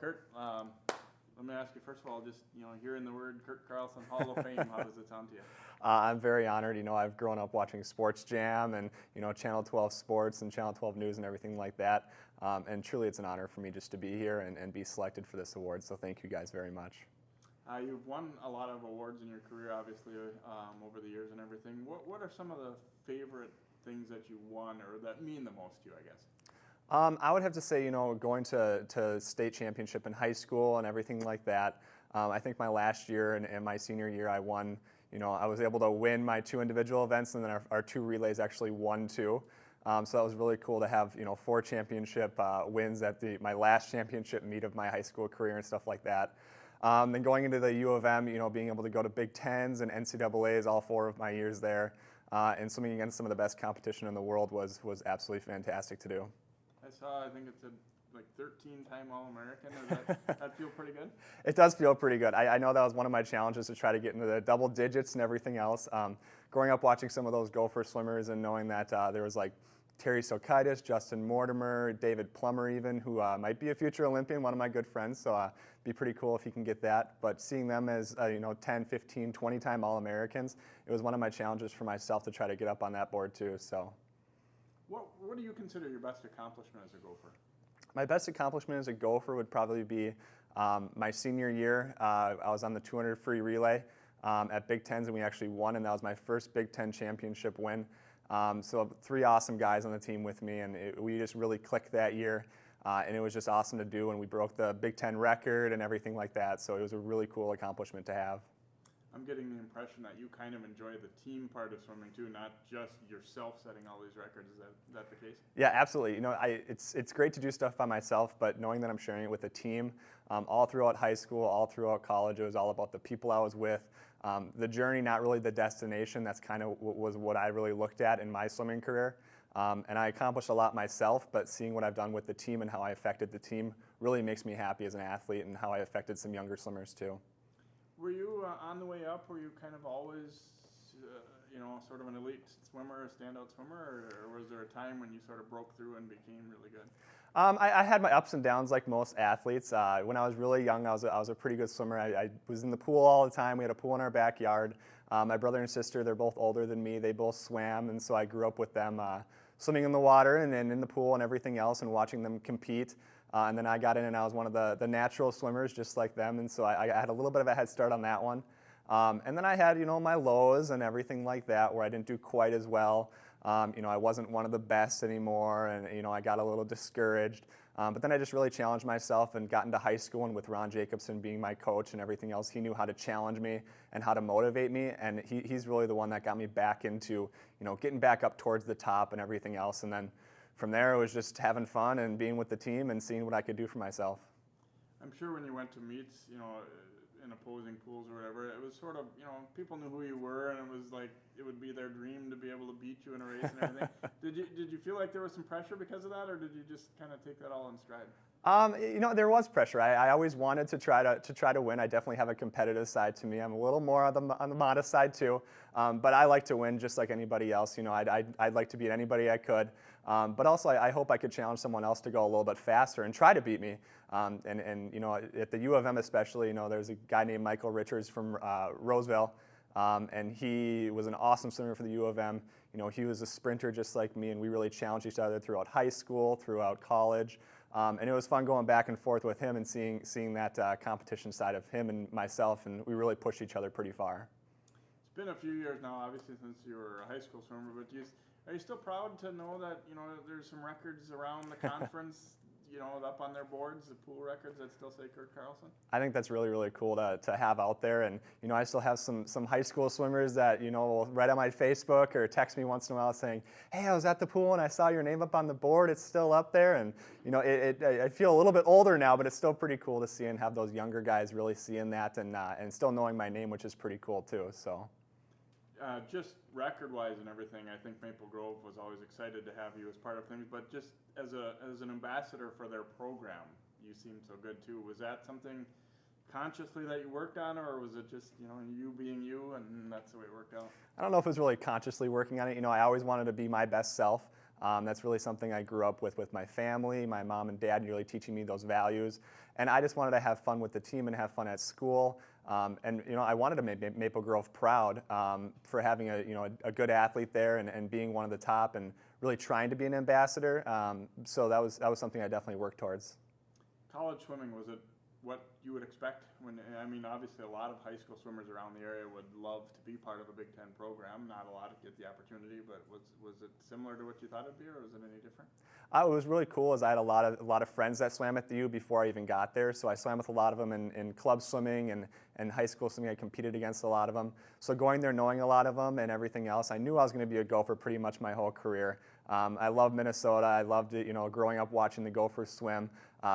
Curt, let me ask you first of all, just hearing the word Curt Carlson Hall of Fame, how does it sound to you? I'm very honored. I've grown up watching Sports Jam and Channel 12 Sports and Channel 12 News and everything like that. And truly, it's an honor for me just to be here and be selected for this award. So thank you guys very much. You've won a lot of awards in your career, obviously, over the years and everything. What are some of the favorite things that you won or that mean the most to you, I guess? I would have to say, going to state championship in high school and everything like that. I think my last year and my senior year, I won. I was able to win my 2 individual events, and then our 2 relays actually won 2. So that was really cool to have 4 championship wins at my last championship meet of my high school career and stuff like that. Then going into the U of M, being able to go to Big Tens and NCAAs all 4 of my years there, and swimming against some of the best competition in the world was absolutely fantastic to do. I think it's a 13-time All-American. Does that feel pretty good? It does feel pretty good. I know that was one of my challenges to try to get into the double digits and everything else. Growing up watching some of those Gopher swimmers and knowing that there was Terry Sokaitis, Justin Mortimer, David Plummer even, who might be a future Olympian, one of my good friends, so it'd be pretty cool if he can get that. But seeing them as 10, 15, 20-time All-Americans, it was one of my challenges for myself to try to get up on that board too. So, what do you consider your best accomplishment as a Gopher? My best accomplishment as a Gopher would probably be my senior year. I was on the 200 free relay at Big Tens, and we actually won, and that was my first Big Ten championship win. So 3 awesome guys on the team with me, and we just really clicked that year, and it was just awesome to do, and we broke the Big Ten record and everything like that, so it was a really cool accomplishment to have. I'm getting the impression that you kind of enjoy the team part of swimming too, not just yourself setting all these records. Is that the case? Yeah, absolutely. It's great to do stuff by myself, but knowing that I'm sharing it with a team, all throughout high school, all throughout college, it was all about the people I was with, the journey, not really the destination. That's kind of was what I really looked at in my swimming career. And I accomplished a lot myself, but seeing what I've done with the team and how I affected the team really makes me happy as an athlete, and how I affected some younger swimmers too. Were you on the way up? Were you kind of always, sort of an elite swimmer, a standout swimmer, or was there a time when you sort of broke through and became really good? I had my ups and downs like most athletes. When I was really young, I was a pretty good swimmer. I was in the pool all the time. We had a pool in our backyard. My brother and sister, they're both older than me. They both swam, and so I grew up with them swimming in the water and in the pool and everything else, and watching them compete. And then I got in, and I was one of the natural swimmers just like them, and so I had a little bit of a head start on that one. And then I had, my lows and everything like that, where I didn't do quite as well. I wasn't one of the best anymore, and I got a little discouraged. But then I just really challenged myself and got into high school, and with Ron Jacobson being my coach and everything else, he knew how to challenge me and how to motivate me, and he's really the one that got me back into, getting back up towards the top and everything else. And then from there, it was just having fun and being with the team and seeing what I could do for myself. I'm sure when you went to meets, in opposing pools or whatever, it was sort of, people knew who you were, and it was like it would be their dream to be able to beat you in a race and everything. Did you feel like there was some pressure because of that, or did you just kind of take that all in stride? There was pressure. I always wanted to try to win. I definitely have a competitive side to me. I'm a little more on the modest side too, but I like to win just like anybody else. I'd like to beat anybody I could, but also I hope I could challenge someone else to go a little bit faster and try to beat me. And at the U of M especially, there's a guy named Michael Richards from Roseville, and he was an awesome swimmer for the U of M. He was a sprinter just like me, and we really challenged each other throughout high school, throughout college. And it was fun going back and forth with him and seeing that competition side of him and myself, and we really pushed each other pretty far. It's been a few years now, obviously, since you were a high school swimmer, but are you still proud to know that, there's some records around the conference, up on their boards, the pool records that still say Curt Carlson? I think that's really, really cool to have out there. And, I still have some high school swimmers that, will write on my Facebook or text me once in a while saying, hey, I was at the pool and I saw your name up on the board. It's still up there. And, I feel a little bit older now, but it's still pretty cool to see and have those younger guys really seeing that and still knowing my name, which is pretty cool too. So. Just record-wise and everything, I think Maple Grove was always excited to have you as part of things, but just as an ambassador for their program, you seemed so good too. Was that something consciously that you worked on, or was it just, you being you and that's the way it worked out? I don't know if it was really consciously working on it. I always wanted to be my best self. That's really something I grew up with my family, my mom and dad really teaching me those values. And I just wanted to have fun with the team and have fun at school. And I wanted to make Maple Grove proud for having a good athlete there and being one of the top and really trying to be an ambassador. So that was something I definitely worked towards. College swimming, was it what you would expect? Obviously a lot of high school swimmers around the area would love to be part of a Big Ten program. Not a lot get the opportunity, but was it similar to what you thought it'd be, or was it any different? It was really cool as I had a lot of friends that swam at the U before I even got there. So I swam with a lot of them in club swimming and high school swimming. I competed against a lot of them. So going there, knowing a lot of them and everything else, I knew I was going to be a Gopher pretty much my whole career. I love Minnesota. I loved it, growing up watching the Gophers swim.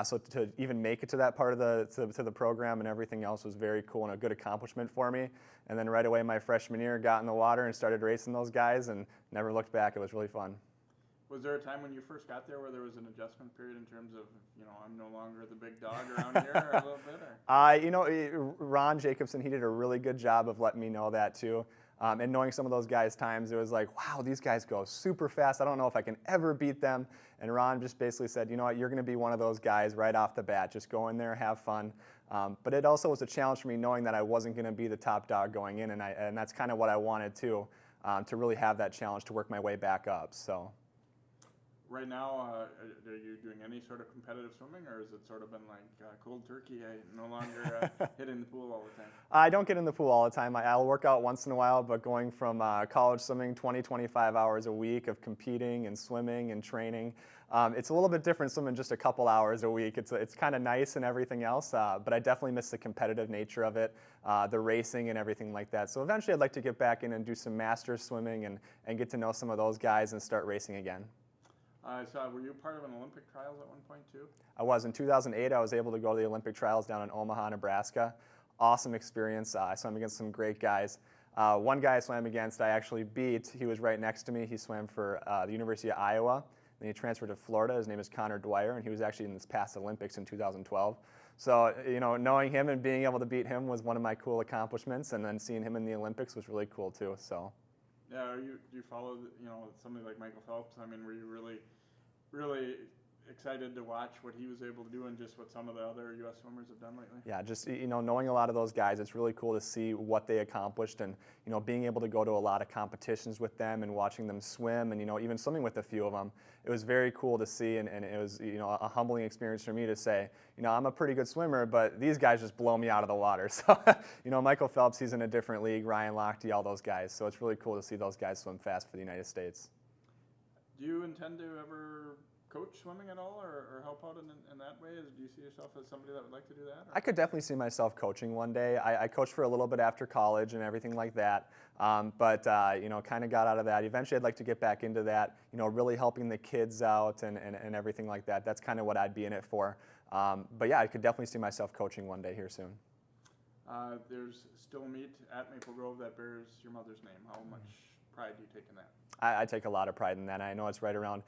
So to even make it to that part of the program and everything else was very cool and a good accomplishment for me. And then right away my freshman year, got in the water and started racing those guys and never looked back. It was really fun. Was there a time when you first got there where there was an adjustment period in terms of, I'm no longer the big dog around here or a little bit? Or? Ron Jacobson, he did a really good job of letting me know that too. And knowing some of those guys' times, it was like, wow, these guys go super fast. I don't know if I can ever beat them. And Ron just basically said, you know what, you're going to be one of those guys right off the bat. Just go in there, have fun. But it also was a challenge for me knowing that I wasn't going to be the top dog going in. And that's kind of what I wanted to really have that challenge to work my way back up. So. Right now, are you doing any sort of competitive swimming, or has it sort of been like cold turkey? I no longer hit in the pool all the time. I don't get in the pool all the time. I'll work out once in a while, but going from college swimming 20, 25 hours a week of competing and swimming and training, it's a little bit different swimming just a couple hours a week. It's kind of nice and everything else, but I definitely miss the competitive nature of it, the racing and everything like that. So eventually I'd like to get back in and do some masters swimming and get to know some of those guys and start racing again. I saw, were you part of an Olympic trials at one point too? I was. In 2008, I was able to go to the Olympic trials down in Omaha, Nebraska. Awesome experience. I swam against some great guys. One guy I swam against, I actually beat. He was right next to me. He swam for the University of Iowa. Then he transferred to Florida. His name is Connor Dwyer, and he was actually in this past Olympics in 2012. So, knowing him and being able to beat him was one of my cool accomplishments, and then seeing him in the Olympics was really cool too. So. Yeah, do you follow, somebody like Michael Phelps? Were you really excited to watch what he was able to do and just what some of the other U.S. swimmers have done lately? Yeah, just, knowing a lot of those guys, it's really cool to see what they accomplished and, being able to go to a lot of competitions with them and watching them swim and, even swimming with a few of them. It was very cool to see and it was, a humbling experience for me to say, I'm a pretty good swimmer, but these guys just blow me out of the water. So, Michael Phelps, he's in a different league, Ryan Lochte, all those guys. So it's really cool to see those guys swim fast for the United States. Do you intend to ever coach swimming at all or help out in that way? Do you see yourself as somebody that would like to do that? Or? I could definitely see myself coaching one day. I coached for a little bit after college and everything like that, but kind of got out of that. Eventually I'd like to get back into that, really helping the kids out and everything like that. That's kind of what I'd be in it for. But yeah, I could definitely see myself coaching one day here soon. There's still meat at Maple Grove that bears your mother's name. How much pride do you take in that? I take a lot of pride in that. I know it's right around,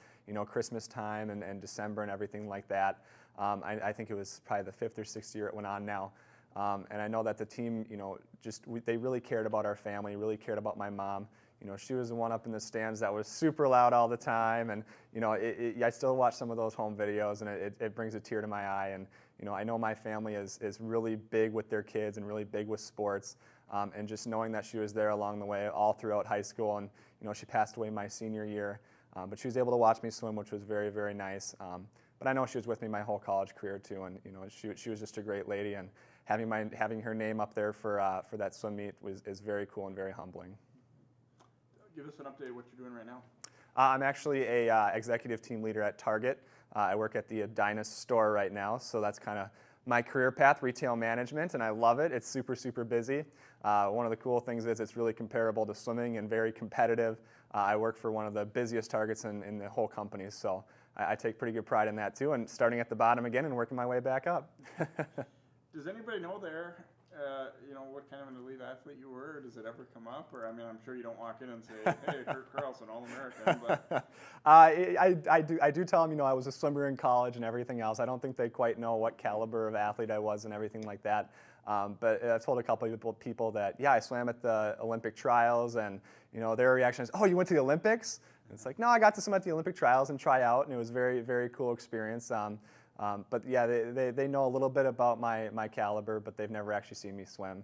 Christmas time and December and everything like that. I think it was probably the 5th or 6th year it went on now. And I know that the team, they really cared about our family, really cared about my mom. She was the one up in the stands that was super loud all the time. And, I still watch some of those home videos and it brings a tear to my eye. And, I know my family is really big with their kids and really big with sports. And just knowing that she was there along the way all throughout high school. And, she passed away my senior year. But she was able to watch me swim, which was very, very nice. But I know she was with me my whole college career too. And, she was just a great lady. And having her name up there for that swim meet is very cool and very humbling. Give us an update of what you're doing right now. I'm actually a executive team leader at Target. I work at the Edina store right now, so that's kind of my career path, retail management, and I love it. It's super, super busy. One of the cool things is it's really comparable to swimming and very competitive. I work for one of the busiest Targets in the whole company, so I take pretty good pride in that too, and starting at the bottom again and working my way back up. Does anybody know there, what kind of an elite athlete you were? Or does it ever come up? Or, I'm sure you don't walk in and say, hey, Curt Carlson, All-American. But I do tell them, I was a swimmer in college and everything else. I don't think they quite know what caliber of athlete I was and everything like that. But I've told a couple of people that, yeah, I swam at the Olympic trials, and their reaction is, oh, you went to the Olympics? It's like, no, I got to swim at the Olympic trials and try out, and it was very, very cool experience. But yeah, they know a little bit about my caliber, but they've never actually seen me swim.